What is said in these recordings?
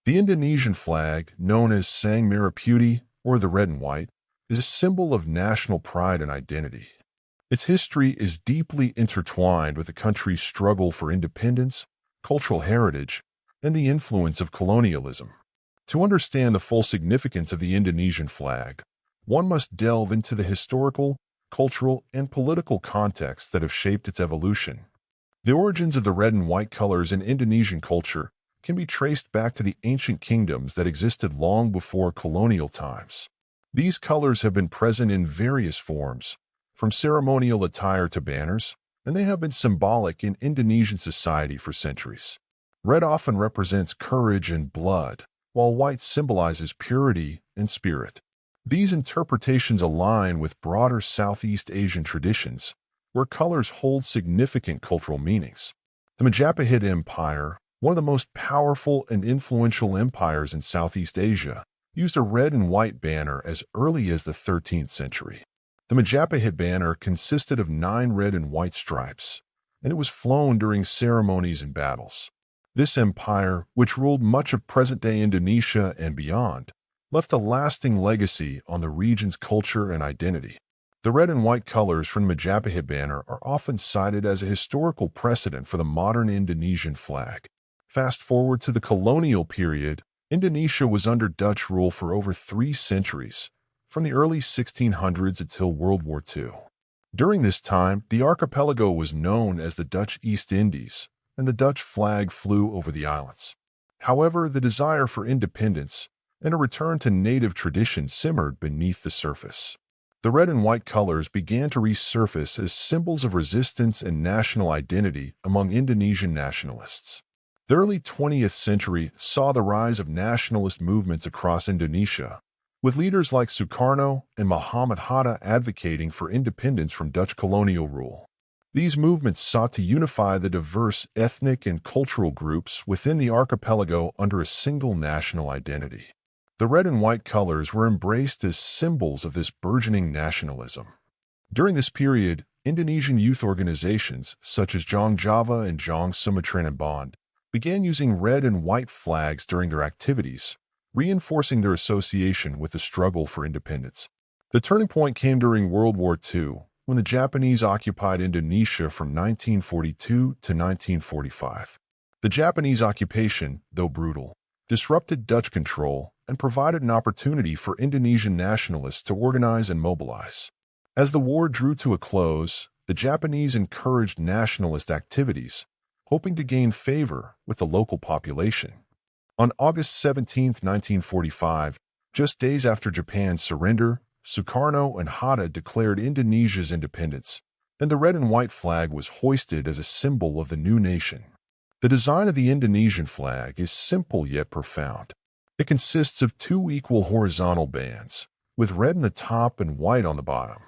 The Indonesian flag, known as Sang Merah Putih or the red and white, is a symbol of national pride and identity. Its history is deeply intertwined with the country's struggle for independence, cultural heritage, and the influence of colonialism. To understand the full significance of the Indonesian flag, one must delve into the historical, cultural, and political contexts that have shaped its evolution. The origins of the red and white colors in Indonesian culture can be traced back to the ancient kingdoms that existed long before colonial times. These colors have been present in various forms, from ceremonial attire to banners, and they have been symbolic in Indonesian society for centuries. Red often represents courage and blood, while white symbolizes purity and spirit. These interpretations align with broader Southeast Asian traditions, where colors hold significant cultural meanings. The Majapahit Empire, one of the most powerful and influential empires in Southeast Asia, used a red and white banner as early as the 13th century. The Majapahit banner consisted of 9 red and white stripes, and it was flown during ceremonies and battles. This empire, which ruled much of present-day Indonesia and beyond, left a lasting legacy on the region's culture and identity. The red and white colors from the Majapahit banner are often cited as a historical precedent for the modern Indonesian flag. Fast forward to the colonial period, Indonesia was under Dutch rule for over 3 centuries, from the early 1600s until World War II. During this time, the archipelago was known as the Dutch East Indies, and the Dutch flag flew over the islands. However, the desire for independence and a return to native traditions simmered beneath the surface. The red and white colors began to resurface as symbols of resistance and national identity among Indonesian nationalists. The early 20th century saw the rise of nationalist movements across Indonesia, with leaders like Sukarno and Muhammad Hatta advocating for independence from Dutch colonial rule. These movements sought to unify the diverse ethnic and cultural groups within the archipelago under a single national identity. The red and white colors were embraced as symbols of this burgeoning nationalism. During this period, Indonesian youth organizations such as Jong Java and Jong Sumatran Bond began using red and white flags during their activities, reinforcing their association with the struggle for independence. The turning point came during World War II, when the Japanese occupied Indonesia from 1942 to 1945. The Japanese occupation, though brutal, disrupted Dutch control and provided an opportunity for Indonesian nationalists to organize and mobilize. As the war drew to a close, the Japanese encouraged nationalist activities, hoping to gain favor with the local population. On August 17, 1945, just days after Japan's surrender, Sukarno and Hatta declared Indonesia's independence, and the red and white flag was hoisted as a symbol of the new nation. The design of the Indonesian flag is simple yet profound. It consists of 2 equal horizontal bands, with red on the top and white on the bottom.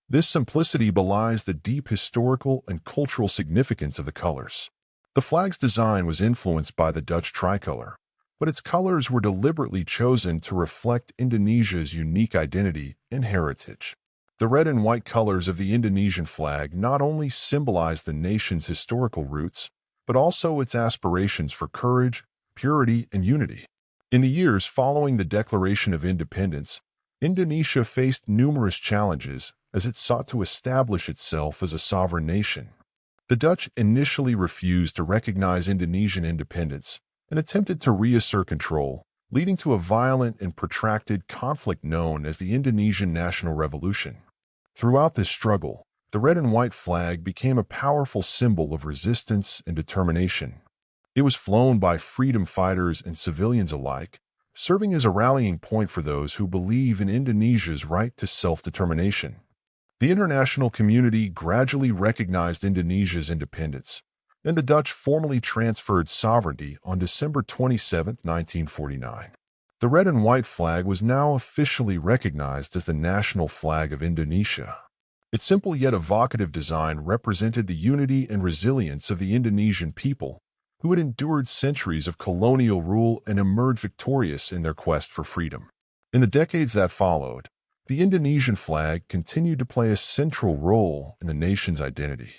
This simplicity belies the deep historical and cultural significance of the colors. The flag's design was influenced by the Dutch tricolor, but its colors were deliberately chosen to reflect Indonesia's unique identity and heritage. The red and white colors of the Indonesian flag not only symbolize the nation's historical roots, but also its aspirations for courage, purity, and unity. In the years following the Declaration of Independence, Indonesia faced numerous challenges as it sought to establish itself as a sovereign nation. The Dutch initially refused to recognize Indonesian independence and attempted to reassert control, leading to a violent and protracted conflict known as the Indonesian National Revolution. Throughout this struggle, the red and white flag became a powerful symbol of resistance and determination. It was flown by freedom fighters and civilians alike, serving as a rallying point for those who believe in Indonesia's right to self-determination. The international community gradually recognized Indonesia's independence, and the Dutch formally transferred sovereignty on December 27, 1949. The red and white flag was now officially recognized as the national flag of Indonesia. Its simple yet evocative design represented the unity and resilience of the Indonesian people, who had endured centuries of colonial rule and emerged victorious in their quest for freedom. In the decades that followed, the Indonesian flag continued to play a central role in the nation's identity.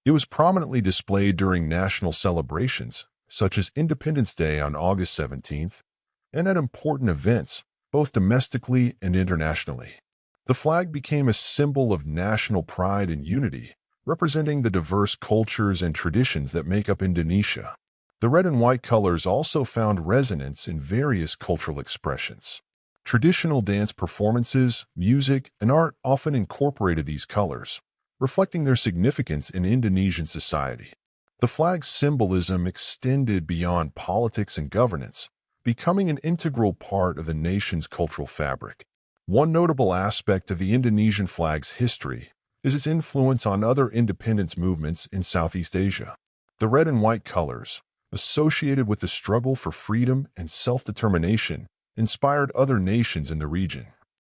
It was prominently displayed during national celebrations, such as Independence Day on August 17th, and at important events, both domestically and internationally. The flag became a symbol of national pride and unity, representing the diverse cultures and traditions that make up Indonesia. The red and white colors also found resonance in various cultural expressions. Traditional dance performances, music, and art often incorporated these colors, reflecting their significance in Indonesian society. The flag's symbolism extended beyond politics and governance, becoming an integral part of the nation's cultural fabric. One notable aspect of the Indonesian flag's history is its influence on other independence movements in Southeast Asia. The red and white colors, associated with the struggle for freedom and self-determination, inspired other nations in the region.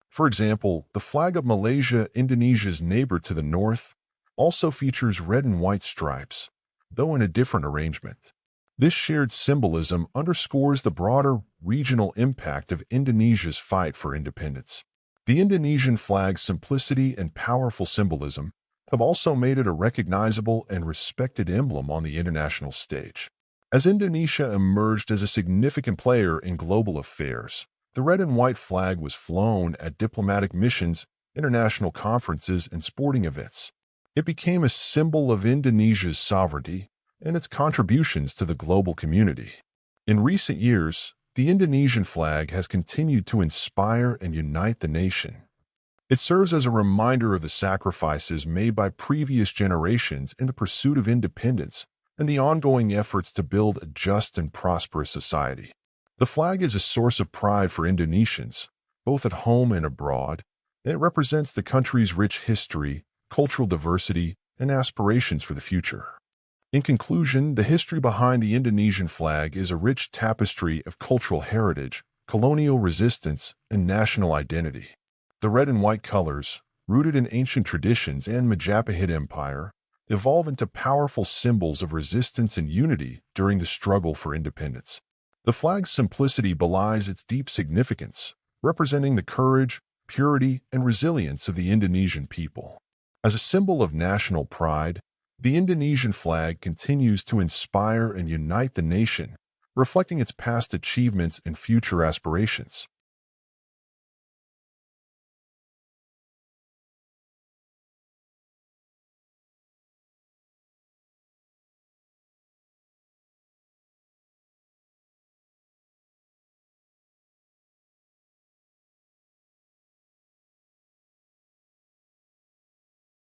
For example, the flag of Malaysia, Indonesia's neighbor to the north, also features red and white stripes, though in a different arrangement. This shared symbolism underscores the broader regional impact of Indonesia's fight for independence. The Indonesian flag's simplicity and powerful symbolism have also made it a recognizable and respected emblem on the international stage. As Indonesia emerged as a significant player in global affairs, the red and white flag was flown at diplomatic missions, international conferences, and sporting events. It became a symbol of Indonesia's sovereignty and its contributions to the global community. In recent years, the Indonesian flag has continued to inspire and unite the nation. It serves as a reminder of the sacrifices made by previous generations in the pursuit of independence and the ongoing efforts to build a just and prosperous society. The flag is a source of pride for Indonesians, both at home and abroad, and it represents the country's rich history, cultural diversity, and aspirations for the future. In conclusion, the history behind the Indonesian flag is a rich tapestry of cultural heritage, colonial resistance, and national identity. The red and white colors, rooted in ancient traditions and Majapahit Empire, evolve into powerful symbols of resistance and unity during the struggle for independence. The flag's simplicity belies its deep significance, representing the courage, purity, and resilience of the Indonesian people. As a symbol of national pride, the Indonesian flag continues to inspire and unite the nation, reflecting its past achievements and future aspirations.